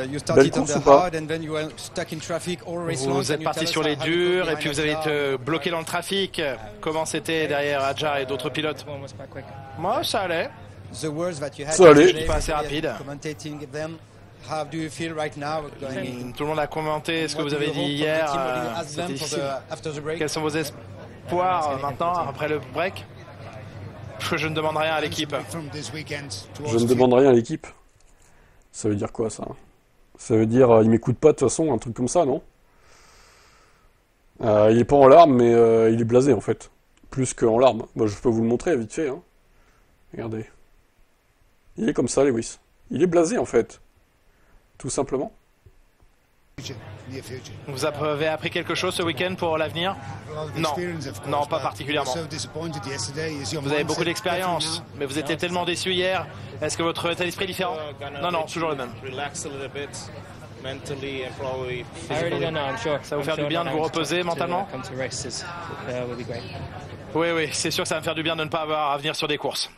Belle course ou pas? Vous êtes parti sur les durs et puis vous avez été bloqué dans le trafic. Comment c'était derrière Adja et d'autres pilotes? Moi, ça allait. Ça allait. Pas assez rapide. Tout le monde a commenté ce que vous avez dit hier. C'était difficile. Quels sont vos espoirs maintenant, après le break? Je ne demande rien à l'équipe. Je ne demande rien à l'équipe. Ça veut dire quoi, ça? Ça veut dire il m'écoute pas de toute façon, un truc comme ça, non? Il est pas en larmes, mais il est blasé en fait. Plus qu'en larmes. Moi, je peux vous le montrer vite fait. Hein. Regardez. Il est comme ça, Lewis. Il est blasé en fait. Tout simplement. Vous avez appris quelque chose ce week-end pour l'avenir? Non, non, pas particulièrement. Vous avez beaucoup d'expérience, mais vous étiez tellement déçu hier. Est-ce que votre état d'esprit est différent? Non, non, toujours le même. Ça va vous faire du bien de vous reposer mentalement? Oui, oui, c'est sûr que ça va me faire du bien de ne pas avoir à venir sur des courses.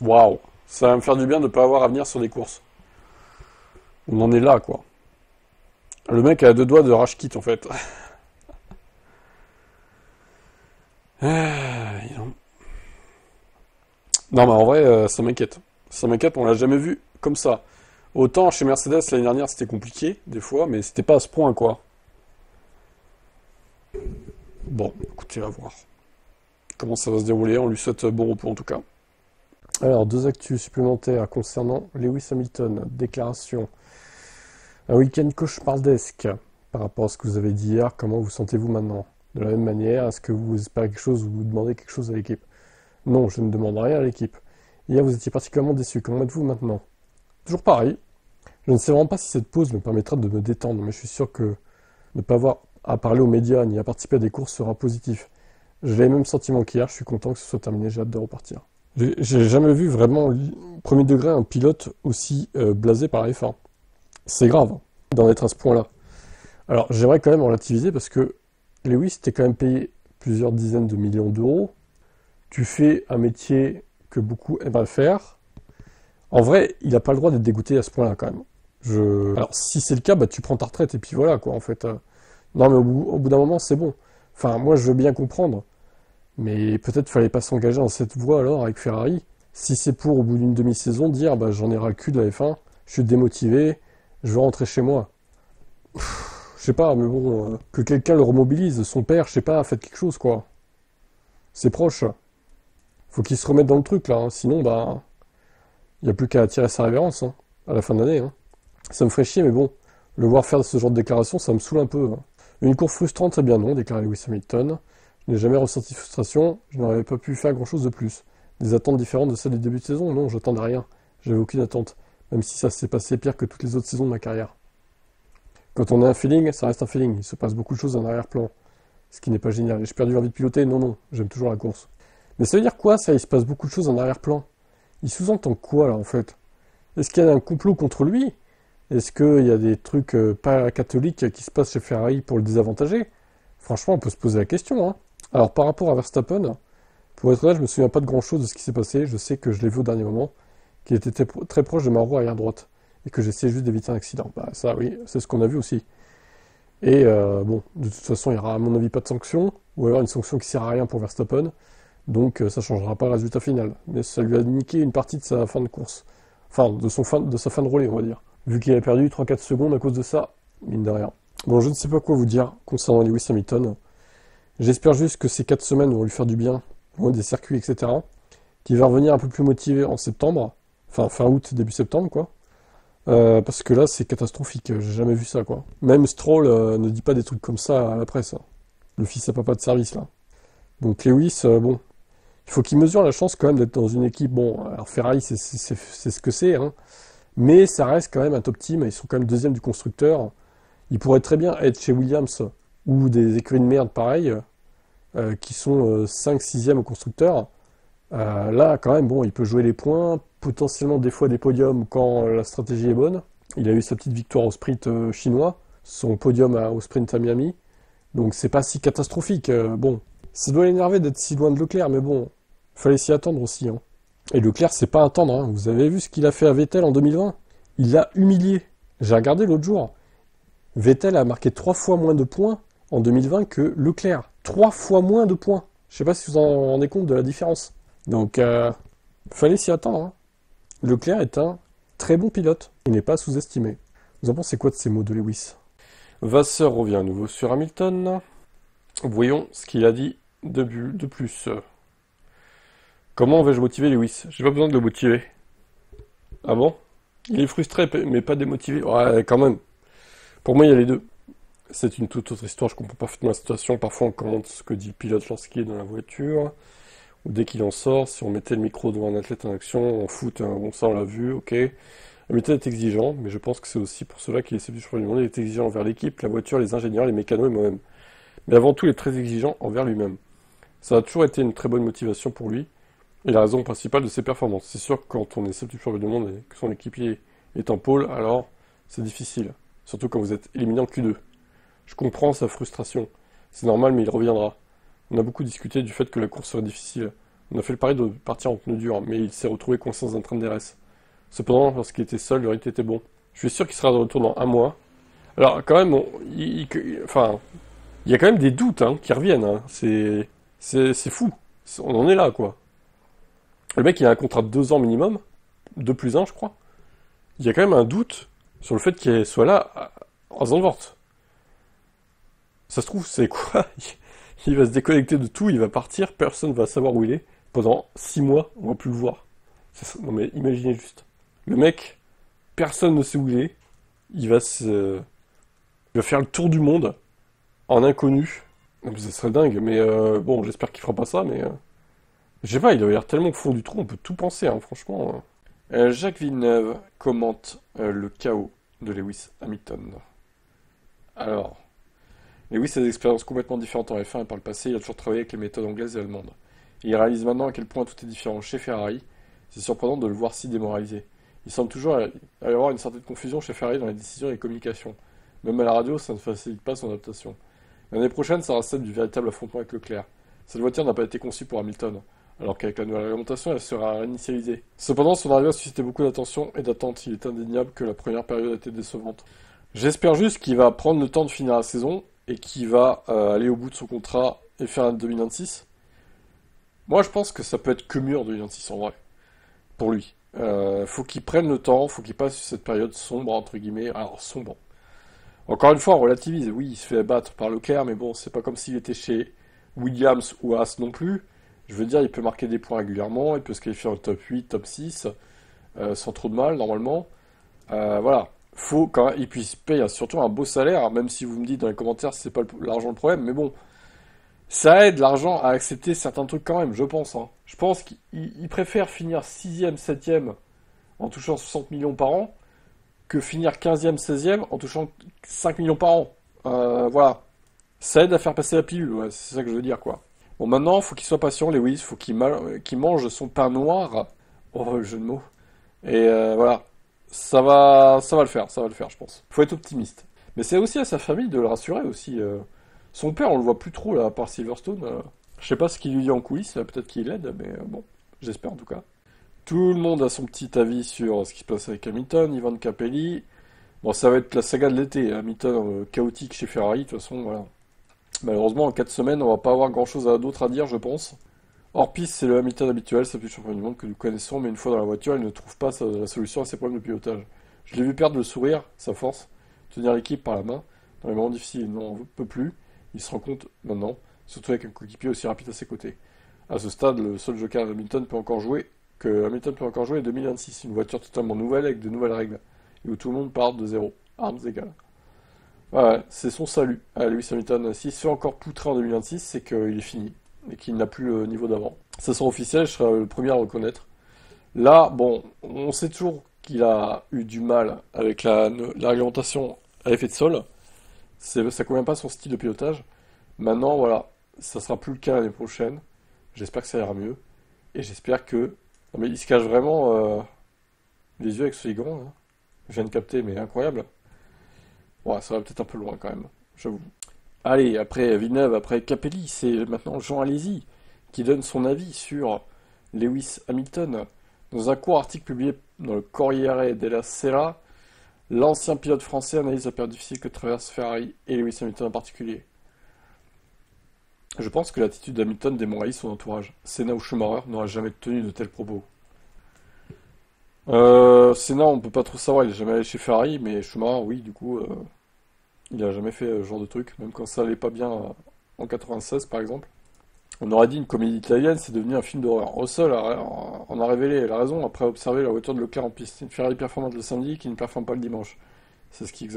Waouh, ça va me faire du bien de ne pas avoir à venir sur des courses. On en est là, quoi. Le mec a 2 doigts de rage kit, en fait. Non, mais en vrai, ça m'inquiète. Ça m'inquiète, on l'a jamais vu comme ça. Autant chez Mercedes, l'année dernière, c'était compliqué, des fois, mais c'était pas à ce point, quoi. Bon, écoutez, à voir. Comment ça va se dérouler, on lui souhaite bon repos, en tout cas. Alors, 2 actus supplémentaires concernant Lewis Hamilton. Déclaration. Un week-end cauchemardesque par rapport à ce que vous avez dit hier. Comment vous sentez-vous maintenant? De la même manière, est-ce que vous espérez quelque chose ou vous demandez quelque chose à l'équipe? Non, je ne demande rien à l'équipe. Hier, vous étiez particulièrement déçu. Comment êtes-vous maintenant? Toujours pareil. Je ne sais vraiment pas si cette pause me permettra de me détendre, mais je suis sûr que ne pas avoir à parler aux médias ni à participer à des courses sera positif. J'ai les mêmes sentiments qu'hier. Je suis content que ce soit terminé. J'ai hâte de repartir. J'ai jamais vu vraiment, premier degré, un pilote aussi blasé par la F1. C'est grave d'en être à ce point-là. Alors, j'aimerais quand même relativiser parce que Lewis, t'es quand même payé plusieurs dizaines de millions d'euros. Tu fais un métier que beaucoup aimeraient faire. En vrai, il n'a pas le droit d'être dégoûté à ce point-là, quand même. Alors, si c'est le cas, bah, tu prends ta retraite et puis voilà, quoi, en fait. Non, mais au bout d'un moment, c'est bon. Enfin, moi, je veux bien comprendre. Mais peut-être fallait pas s'engager dans cette voie, alors, avec Ferrari. Si c'est pour, au bout d'une demi-saison, dire, bah, j'en ai ras le cul de la F1, je suis démotivé, je veux rentrer chez moi. Je sais pas, mais bon, que quelqu'un le remobilise, son père, je sais pas, faites quelque chose, quoi. C'est proche. Faut qu'il se remette dans le truc, là, hein. Sinon, bah, il n'y a plus qu'à tirer sa révérence, hein, à la fin de l'année, hein. Ça me ferait chier, mais bon, le voir faire ce genre de déclaration, ça me saoule un peu, hein. Une course frustrante, eh bien non, déclarait Lewis Hamilton. Je n'ai jamais ressenti de frustration, je n'aurais pas pu faire grand-chose de plus. Des attentes différentes de celles du début de saison? Non, j'attendais rien. J'avais aucune attente. Même si ça s'est passé pire que toutes les autres saisons de ma carrière. Quand on a un feeling, ça reste un feeling. Il se passe beaucoup de choses en arrière-plan. Ce qui n'est pas génial. J'ai perdu l'envie de piloter? Non, non, j'aime toujours la course. Mais ça veut dire quoi, ça? Il se passe beaucoup de choses en arrière-plan. Il sous-entend quoi, là, en fait? Est-ce qu'il y a un complot contre lui? Est-ce qu'il y a des trucs pas catholiques qui se passent chez Ferrari pour le désavantager? Franchement, on peut se poser la question, hein. Alors, par rapport à Verstappen, pour être honnête, je me souviens pas de grand-chose de ce qui s'est passé. Je sais que je l'ai vu au dernier moment, qu'il était très proche de ma roue arrière droite, et que j'essayais juste d'éviter un accident. Bah ça, oui, c'est ce qu'on a vu aussi. Et bon, de toute façon, il n'y aura à mon avis pas de sanction, ou alors une sanction qui sert à rien pour Verstappen, donc ça changera pas le résultat final. Mais ça lui a niqué une partie de sa fin de course. Enfin, de sa fin de relais, on va dire. Vu qu'il a perdu 3-4 secondes à cause de ça, mine de rien. Bon, je ne sais pas quoi vous dire concernant Lewis Hamilton. J'espère juste que ces 4 semaines vont lui faire du bien, loin des circuits, etc. Qu'il va revenir un peu plus motivé en septembre, enfin fin août, début septembre, quoi. Parce que là, c'est catastrophique, j'ai jamais vu ça, quoi. Même Stroll ne dit pas des trucs comme ça à la presse, hein. Le fils à papa de service, là. Donc Lewis, bon, il faut qu'il mesure la chance quand même d'être dans une équipe, bon, alors Ferrari, c'est ce que c'est, hein. Mais ça reste quand même un top team, ils sont quand même deuxième du constructeur. Il pourrait très bien être chez Williams, ou des écuries de merde pareil, qui sont 5-6e au constructeur. Là, quand même, bon, il peut jouer les points, potentiellement des fois des podiums quand la stratégie est bonne. Il a eu sa petite victoire au sprint chinois, son podium au sprint à Miami. Donc c'est pas si catastrophique. Bon, ça doit l'énerver d'être si loin de Leclerc, mais bon, il fallait s'y attendre aussi, hein. Et Leclerc, c'est pas attendre, hein. Vous avez vu ce qu'il a fait à Vettel en 2020? Il l'a humilié. J'ai regardé l'autre jour. Vettel a marqué 3 fois moins de points en 2020 que Leclerc. 3 fois moins de points. Je sais pas si vous en rendez compte de la différence. Donc, fallait s'y attendre. Hein. Leclerc est un très bon pilote. Il n'est pas sous-estimé. Vous en pensez quoi de ces mots de Lewis? Vasseur revient à nouveau sur Hamilton. Voyons ce qu'il a dit de plus. Comment vais-je motiver Lewis? J'ai pas besoin de le motiver. Ah bon? Il est frustré, mais pas démotivé. Ouais, quand même. Pour moi, il y a les deux. C'est une toute autre histoire. Je comprends parfaitement la situation. Parfois, on commente ce que dit le pilote lorsqu'il est dans la voiture. Ou dès qu'il en sort. Si on mettait le micro devant un athlète en action, en foot, bon, ça, on l'a vu, ok. Hamilton est exigeant, mais je pense que c'est aussi pour cela qu'il est celui du champion du monde. Il est exigeant envers l'équipe, la voiture, les ingénieurs, les mécanos et moi-même. Mais avant tout, il est très exigeant envers lui-même. Ça a toujours été une très bonne motivation pour lui. Et la raison principale de ses performances. C'est sûr que quand on est septième champion du monde et que son équipier est en pôle, alors c'est difficile. Surtout quand vous êtes éliminé en Q2. Je comprends sa frustration. C'est normal, mais il reviendra. On a beaucoup discuté du fait que la course serait difficile. On a fait le pari de partir en pneu dur, mais il s'est retrouvé coincé dans un train de DRS. Cependant, lorsqu'il était seul, le rythme était bon. Je suis sûr qu'il sera de retour dans un mois. Alors, quand même, il y a quand même des doutes qui reviennent. Hein. C'est fou. On en est là, quoi. Le mec, il a un contrat de 2 ans minimum, 2+1, je crois. Il y a quand même un doute sur le fait qu'il soit là en Zandvoort. Ça se trouve, c'est quoi? Il va se déconnecter de tout, il va partir, personne ne va savoir où il est. Pendant 6 mois, on va plus le voir. Non mais imaginez juste. Le mec, personne ne sait où il est. Il va faire le tour du monde en inconnu. Ça serait dingue, mais bon, j'espère qu'il fera pas ça, mais... Je sais pas, il doit y avoir tellement au fond du trou, on peut tout penser, franchement. Jacques Villeneuve commente le chaos de Lewis Hamilton. Alors, Lewis a des expériences complètement différentes en F1 et par le passé, il a toujours travaillé avec les méthodes anglaises et allemandes. Et il réalise maintenant à quel point tout est différent chez Ferrari. C'est surprenant de le voir si démoralisé. Il semble toujours y avoir une certaine confusion chez Ferrari dans les décisions et les communications. Même à la radio, ça ne facilite pas son adaptation. L'année prochaine sera celle du véritable affrontement avec Leclerc. Cette voiture n'a pas été conçue pour Hamilton. Alors qu'avec la nouvelle réglementation, elle sera réinitialisée. Cependant, son arrivée a suscité beaucoup d'attention et d'attente. Il est indéniable que la première période a été décevante. J'espère juste qu'il va prendre le temps de finir la saison et qu'il va aller au bout de son contrat et faire un 2026. Moi, je pense que ça peut être que mieux en 2026 en vrai. Pour lui. Faut qu'il prenne le temps, faut qu'il passe cette période sombre, entre guillemets. Alors, sombre. Encore une fois, on relativise. Oui, il se fait abattre par Leclerc, mais bon, c'est pas comme s'il était chez Williams ou Haas non plus. Je veux dire, il peut marquer des points régulièrement, il peut se qualifier en top 8, top 6, sans trop de mal, normalement. Voilà. Faut quand même, et puis il se paye surtout un beau salaire, même si vous me dites dans les commentaires que c'est pas l'argent le problème, mais bon, ça aide l'argent à accepter certains trucs quand même, je pense. Je pense qu'il préfère finir 6ème, 7ème en touchant 60 millions par an, que finir 15ème, 16ème en touchant 5 millions par an. Voilà. Ça aide à faire passer la pilule, ouais, c'est ça que je veux dire, quoi. Bon, maintenant, faut qu'il soit patient, Lewis, faut qu'il mange son pain noir. Oh, le jeu de mots. Et voilà. Ça va le faire, je pense. Faut être optimiste. Mais c'est aussi à sa famille de le rassurer aussi. Son père, on le voit plus trop, là, à part Silverstone. Je sais pas ce qu'il lui dit en coulisses, là, peut-être qu'il l'aide, mais bon, j'espère en tout cas. Tout le monde a son petit avis sur ce qui se passe avec Hamilton, Ivan Capelli. Bon, ça va être la saga de l'été. Hamilton chaotique chez Ferrari, de toute façon, voilà. Malheureusement, en 4 semaines, on va pas avoir grand-chose d'autre à dire, je pense. Hors piste, c'est le Hamilton habituel, c'est plus le champion du monde que nous connaissons, mais une fois dans la voiture, il ne trouve pas la solution à ses problèmes de pilotage. Je l'ai vu perdre le sourire, sa force, tenir l'équipe par la main. Dans les moments difficiles, il n'en peut plus. Il se rend compte maintenant, surtout avec un coéquipier aussi rapide à ses côtés. À ce stade, le seul joker Hamilton peut encore jouer est 2026, une voiture totalement nouvelle avec de nouvelles règles, et où tout le monde part de zéro, armes égales. Ouais, c'est son salut à Lewis Hamilton. S'il se fait encore poutrer en 2026, c'est qu'il est fini, et qu'il n'a plus le niveau d'avant. Ça sera officiel, je serai le premier à reconnaître. Là, bon, on sait toujours qu'il a eu du mal avec la réglementation à effet de sol. Ça convient pas à son style de pilotage. Maintenant, voilà, ça sera plus le cas l'année prochaine. J'espère que ça ira mieux. Et j'espère que... Non mais il se cache vraiment les yeux avec ce gants, hein. Je viens de capter, mais incroyable. Ouais, ça va peut-être un peu loin quand même, j'avoue. Allez, après Villeneuve, après Capelli, c'est maintenant Jean Alesi qui donne son avis sur Lewis Hamilton. Dans un court article publié dans le Corriere della Sera, L'ancien pilote français analyse la période difficile que traverse Ferrari et Lewis Hamilton en particulier. Je pense que l'attitude d'Hamilton démoralise son entourage. Senna ou Schumacher n'aura jamais tenu de tels propos. Senna, on peut pas trop savoir, il est jamais allé chez Ferrari, mais Schumacher, oui, du coup, il a jamais fait ce genre de truc, même quand ça allait pas bien en 96 par exemple. On aurait dit une comédie italienne, c'est devenu un film d'horreur. Russell en a révélé la raison après observer la voiture de Leclerc en piste. Une Ferrari performante le samedi qui ne performe pas le dimanche. C'est ce qui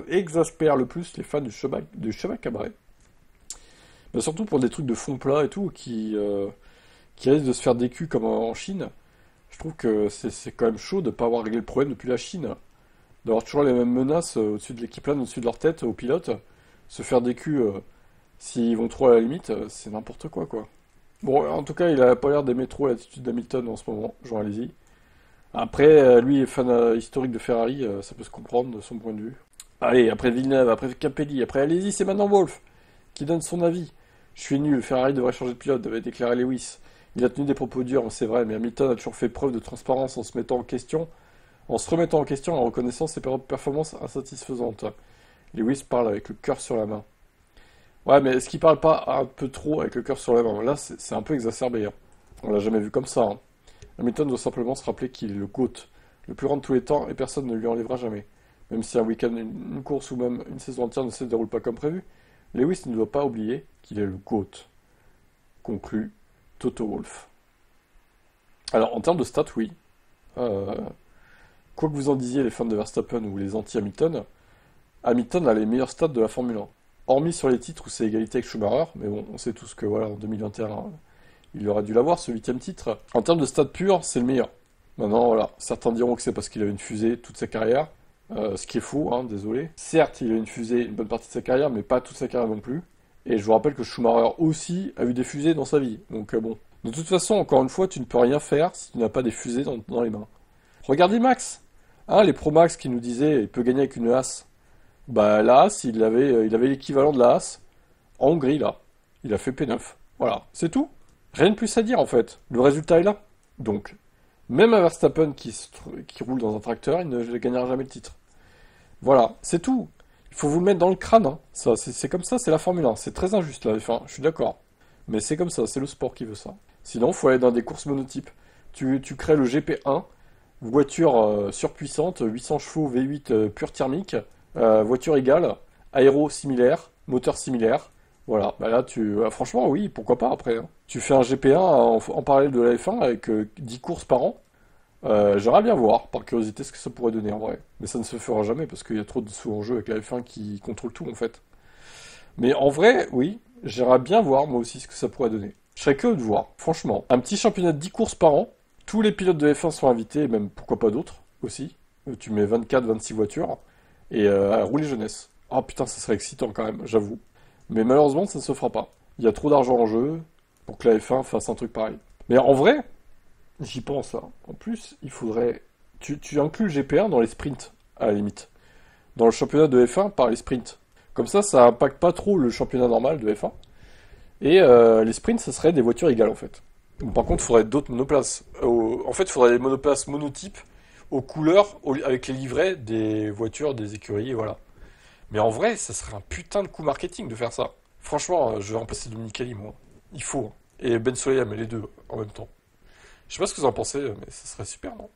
exaspère le plus les fans du cheval cabaret. Mais surtout pour des trucs de fond plat et tout, qui risquent de se faire des culs comme en Chine. Je trouve que c'est quand même chaud de ne pas avoir réglé le problème depuis la Chine. D'avoir toujours les mêmes menaces au-dessus de l'équipe au-dessus de leur tête, aux pilotes. Se faire des culs s'ils vont trop à la limite, c'est n'importe quoi, quoi. Bon, en tout cas, il a pas l'air d'aimer trop l'attitude d'Hamilton en ce moment, Jean Alesi. Après, lui est fan historique de Ferrari, ça peut se comprendre de son point de vue. Allez, après Villeneuve, après Capelli, après Alesi, c'est maintenant Wolff qui donne son avis. Je suis nul, Ferrari devrait changer de pilote, devait déclarer Lewis. Il a tenu des propos durs, c'est vrai, mais Hamilton a toujours fait preuve de transparence en se remettant en question en reconnaissant ses performances insatisfaisantes. Lewis parle avec le cœur sur la main. Ouais, mais est-ce qu'il parle pas un peu trop avec le cœur sur la main? Là, c'est un peu exacerbé. Hein. On l'a jamais vu comme ça. Hein. Hamilton doit simplement se rappeler qu'il est le GOAT, le plus grand de tous les temps, et personne ne lui enlèvera jamais. Même si un week-end, une course ou même une saison entière ne se déroule pas comme prévu, Lewis ne doit pas oublier qu'il est le GOAT. Conclut Toto Wolff. Alors, en termes de stats, oui. Quoi que vous en disiez, les fans de Verstappen ou les anti-Hamilton, Hamilton a les meilleurs stats de la Formule 1. Hormis sur les titres où c'est égalité avec Schumacher, mais bon, on sait tous que voilà, en 2021, il aurait dû l'avoir, ce 8ème titre. En termes de stats purs, c'est le meilleur. Maintenant, voilà, certains diront que c'est parce qu'il a une fusée toute sa carrière, ce qui est faux, hein, désolé. Certes, il a une fusée une bonne partie de sa carrière, mais pas toute sa carrière non plus. Et je vous rappelle que Schumacher aussi a eu des fusées dans sa vie, donc bon. De toute façon, encore une fois, tu ne peux rien faire si tu n'as pas des fusées dans les mains. Regardez Max, hein, les Pro Max qui nous disaient il peut gagner avec une Haas. Bah la Haas, il avait l'équivalent de la Haas en Hongrie là. Il a fait P9. Voilà, c'est tout. Rien de plus à dire en fait. Le résultat est là. Donc, même un Verstappen qui roule dans un tracteur, il ne gagnera jamais le titre. Voilà, c'est tout. Il faut vous le mettre dans le crâne. Hein. Ça, c'est comme ça, c'est la Formule 1. C'est très injuste là, enfin, je suis d'accord. Mais c'est comme ça, c'est le sport qui veut ça. Sinon, il faut aller dans des courses monotypes. Tu crées le GP1, voiture surpuissante, 800 chevaux V8 pur thermique, voiture égale, aéro similaire, moteur similaire. Voilà, bah là, franchement, oui, pourquoi pas après. Hein. Tu fais un GP1 en parallèle de la F1 avec 10 courses par an. J'aimerais bien voir, par curiosité, ce que ça pourrait donner en vrai. Mais ça ne se fera jamais parce qu'il y a trop de sous en jeu avec la F1 qui contrôle tout en fait. Mais en vrai, oui, j'aimerais bien voir moi aussi ce que ça pourrait donner. Je serais curieux de voir, franchement. Un petit championnat de 10 courses par an, tous les pilotes de F1 sont invités, et même pourquoi pas d'autres aussi. Tu mets 24-26 voitures, et à rouler jeunesse. Oh putain, ça serait excitant quand même, j'avoue. Mais malheureusement, ça ne se fera pas. Il y a trop d'argent en jeu pour que la F1 fasse un truc pareil. Mais en vrai, j'y pense là. En plus, il faudrait... Tu inclus le GP1 dans les sprints, à la limite. Dans le championnat de F1 par les sprints. Comme ça impacte pas trop le championnat normal de F1. Et les sprints, ça serait des voitures égales en fait. Par contre, il faudrait d'autres monoplaces. En fait, il faudrait des monoplaces monotypes aux couleurs, avec les livrets des voitures, des écuries, et voilà. Mais en vrai, ça serait un putain de coup marketing de faire ça. Franchement, je vais remplacer Dominicali, moi. Il faut. Hein. Et Ben Soleil, les deux en même temps. Je sais pas ce que vous en pensez, mais ça serait super, non?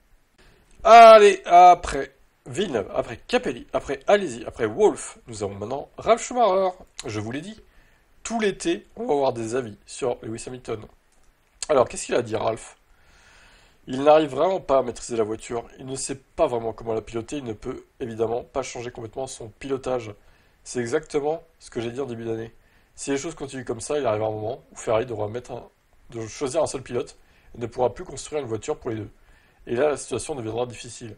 Allez, après Villeneuve, après Capelli, après Alesi, après Wolff, nous avons maintenant Ralf Schumacher. Je vous l'ai dit, tout l'été, on va avoir des avis sur Lewis Hamilton. Alors, qu'est-ce qu'il a dit, Ralf? Il n'arrive vraiment pas à maîtriser la voiture, il ne sait pas vraiment comment la piloter, il ne peut évidemment pas changer complètement son pilotage. C'est exactement ce que j'ai dit en début d'année. Si les choses continuent comme ça, il arrivera un moment où Ferrari devra de choisir un seul pilote et ne pourra plus construire une voiture pour les deux. Et là, la situation deviendra difficile.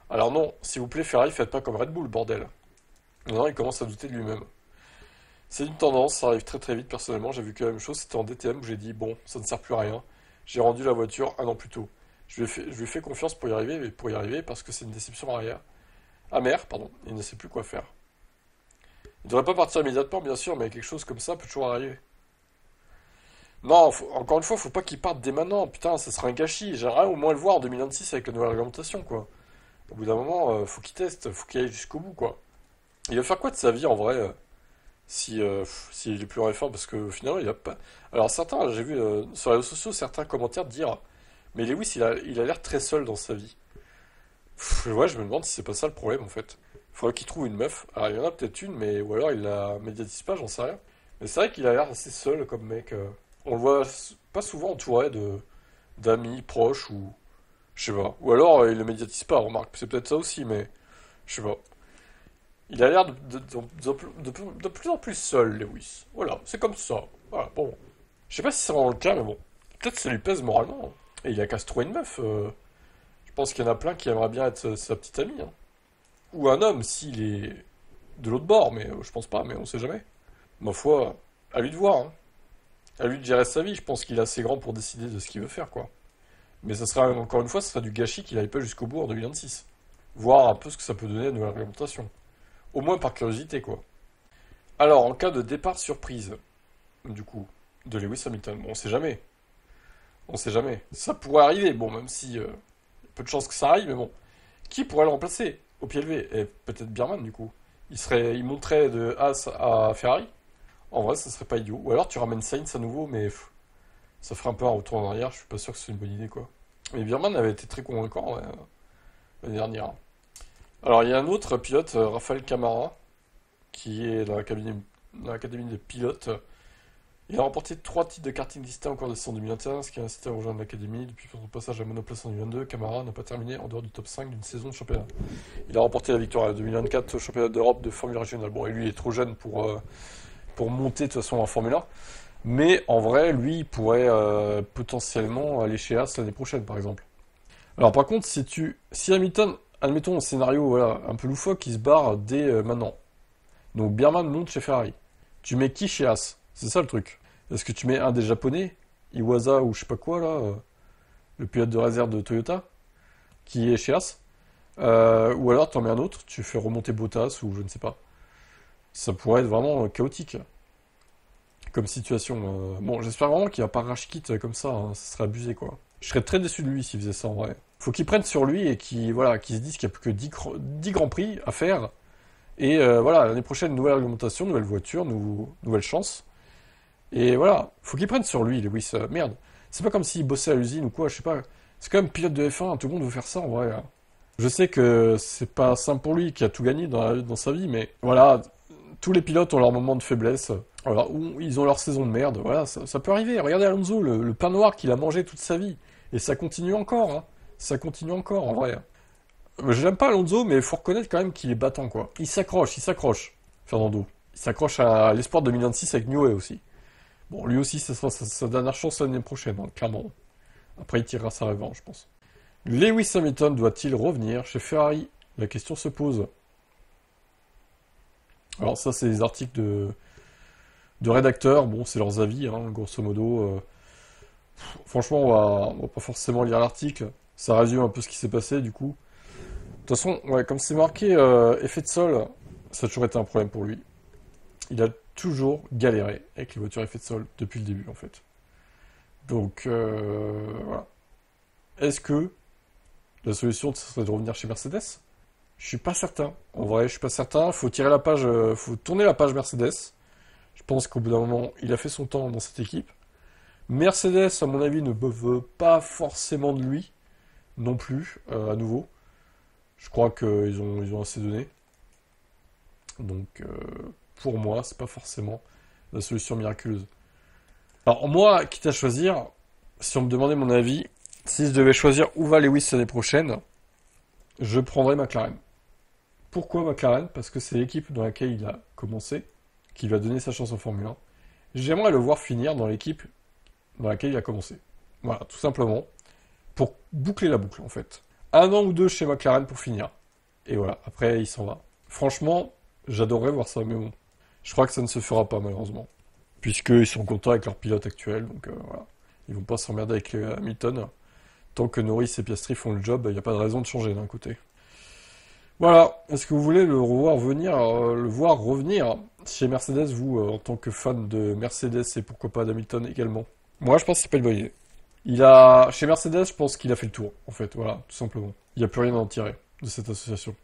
Alors non, s'il vous plaît, Ferrari, faites pas comme Red Bull, bordel. Non, il commence à douter de lui-même. C'est une tendance, ça arrive très très vite personnellement, j'ai vu que la même chose, c'était en DTM où j'ai dit, bon, ça ne sert plus à rien, j'ai rendu la voiture un an plus tôt. Je lui ai fait confiance pour y arriver, mais pour y arriver parce que c'est une déception amère, il ne sait plus quoi faire. Il ne devrait pas partir immédiatement, bien sûr, mais quelque chose comme ça peut toujours arriver. Non, encore une fois, faut pas qu'il parte dès maintenant, putain, ça serait un gâchis, j'aimerais au moins le voir en 2026 avec la nouvelle réglementation, quoi. Au bout d'un moment, faut qu'il teste, faut qu'il aille jusqu'au bout, quoi. Il va faire quoi de sa vie, en vrai, s'il est plus en F1, parce qu'au final, il a pas... Alors, certains, j'ai vu sur les réseaux sociaux, certains commentaires dire, mais Lewis, il a l'air très seul dans sa vie. Ouais, je me demande si c'est pas ça le problème, en fait. Il faudrait qu'il trouve une meuf. Alors, il y en a peut-être une, mais ou alors il la médiatise pas, j'en sais rien. Mais c'est vrai qu'il a l'air assez seul comme mec. On le voit pas souvent entouré d'amis proches ou je sais pas. Ou alors il le médiatise pas, remarque. C'est peut-être ça aussi, mais je sais pas. Il a l'air de plus en plus seul, Lewis. Voilà, c'est comme ça. Voilà, bon. Je sais pas si c'est vraiment le cas, mais bon. Peut-être que ça lui pèse moralement. Et il a qu'à se trouver une meuf. Je pense qu'il y en a plein qui aimeraient bien être sa petite amie, hein. Ou un homme s'il est de l'autre bord, mais je pense pas, mais on sait jamais. Ma foi, à lui de voir, hein. À lui de gérer sa vie. Je pense qu'il est assez grand pour décider de ce qu'il veut faire, quoi. Mais ça sera, encore une fois, ça sera du gâchis qu'il n'aille pas jusqu'au bout en 2026. Voir un peu ce que ça peut donner à une nouvelle réglementation. Au moins par curiosité, quoi. Alors, en cas de départ surprise, du coup, de Lewis Hamilton, bon, on sait jamais. On sait jamais. Ça pourrait arriver, bon, même si peu de chances que ça arrive, mais bon. Qui pourrait le remplacer au pied levé? Et peut-être Birman, du coup. Il monterait de Haas à Ferrari. En vrai, ça serait pas idiot. Ou alors tu ramènes Sainz à nouveau, mais ça ferait un peu un retour en arrière. Je suis pas sûr que c'est une bonne idée, quoi. Mais Birman avait été très convaincant l'année dernière. Alors, il y a un autre pilote, Rafael Camara, qui est dans l'académie des pilotes. Il a remporté 3 titres de karting distincts au cours de saison 2021, ce qui a incité à rejoindre l'académie. Depuis son passage à monoplace en 2022, Camara n'a pas terminé en dehors du top 5 d'une saison de championnat. Il a remporté la victoire en 2024 au championnat d'Europe de Formule régionale. Bon, et lui, il est trop jeune pour monter de toute façon en Formule 1. Mais en vrai, lui, il pourrait potentiellement aller chez Haas l'année prochaine, par exemple. Alors par contre, si Hamilton, admettons un scénario voilà, un peu loufoque, il se barre dès maintenant. Donc Birman monte chez Ferrari. Tu mets qui chez Haas? C'est ça le truc. Est-ce que tu mets un des japonais, Iwasa ou je sais pas quoi là, le pilote de réserve de Toyota, qui est chez Haas? Ou alors tu en mets un autre, tu fais remonter Bottas ou je ne sais pas. Ça pourrait être vraiment chaotique comme situation. Bon, j'espère vraiment qu'il va pas rage quit comme ça, hein, ça serait abusé quoi. Je serais très déçu de lui s'il faisait ça en vrai. Faut qu'il prenne sur lui et qu'il se dise qu'il n'y a plus que 10 grands prix à faire. Et voilà, l'année prochaine, nouvelle réglementation, nouvelle voiture, nouvelle chance. Et voilà, faut qu'il prenne sur lui, Lewis. Merde. C'est pas comme s'il bossait à l'usine ou quoi, je sais pas. C'est quand même pilote de F1, tout le monde veut faire ça en vrai. Je sais que c'est pas simple pour lui qui a tout gagné dans sa vie, mais voilà, tous les pilotes ont leur moment de faiblesse. Voilà, ou ils ont leur saison de merde. Voilà, ça peut arriver. Regardez Alonso, le pain noir qu'il a mangé toute sa vie. Et ça continue encore, hein. Ça continue encore, en vrai. Je l'aime pas Alonso, mais il faut reconnaître quand même qu'il est battant, quoi. Il s'accroche, Fernando. Il s'accroche à l'espoir 2026 avec Newey aussi. Bon, lui aussi, ça sera sa dernière chance l'année prochaine, hein, clairement. Après, il tirera sa revanche, je pense. Lewis Hamilton doit-il revenir chez Ferrari? La question se pose. Alors ça, c'est des articles de rédacteurs. Bon, c'est leurs avis, hein, grosso modo. Franchement, on va pas forcément lire l'article. Ça résume un peu ce qui s'est passé, du coup. De toute façon, ouais, comme c'est marqué effet de sol, ça a toujours été un problème pour lui. Il a toujours galéré avec les voitures effet de sol depuis le début, en fait. Donc, voilà. Est-ce que la solution serait de revenir chez Mercedes? Je suis pas certain. En vrai, je suis pas certain. Faut faut tourner la page Mercedes. Je pense qu'au bout d'un moment, il a fait son temps dans cette équipe. Mercedes, à mon avis, ne veut pas forcément de lui non plus, à nouveau. Je crois qu'ils ont assez donné. Donc, pour moi, c'est pas forcément la solution miraculeuse. Alors, moi, quitte à choisir, si on me demandait mon avis, si je devais choisir où va Lewis l'année prochaine, je prendrais McLaren. Pourquoi McLaren? Parce que c'est l'équipe dans laquelle il a commencé, qui lui a donné sa chance en Formule 1. J'aimerais le voir finir dans l'équipe dans laquelle il a commencé. Voilà, tout simplement. Pour boucler la boucle, en fait. 1 an ou 2 chez McLaren pour finir. Et voilà, après, il s'en va. Franchement, j'adorerais voir ça, mais bon. Je crois que ça ne se fera pas, malheureusement. Puisqu'ils sont contents avec leur pilote actuel, donc voilà. Ils vont pas s'emmerder avec Hamilton. Tant que Norris et Piastri font le job, il n'y a pas de raison de changer d'un côté. Voilà, est-ce que vous voulez le voir revenir chez Mercedes, vous, en tant que fan de Mercedes et pourquoi pas d'Hamilton également? Moi, je pense que c'est pas une bonne idée. Chez Mercedes, je pense qu'il a fait le tour, en fait, voilà, tout simplement. Il n'y a plus rien à en tirer. de cette association.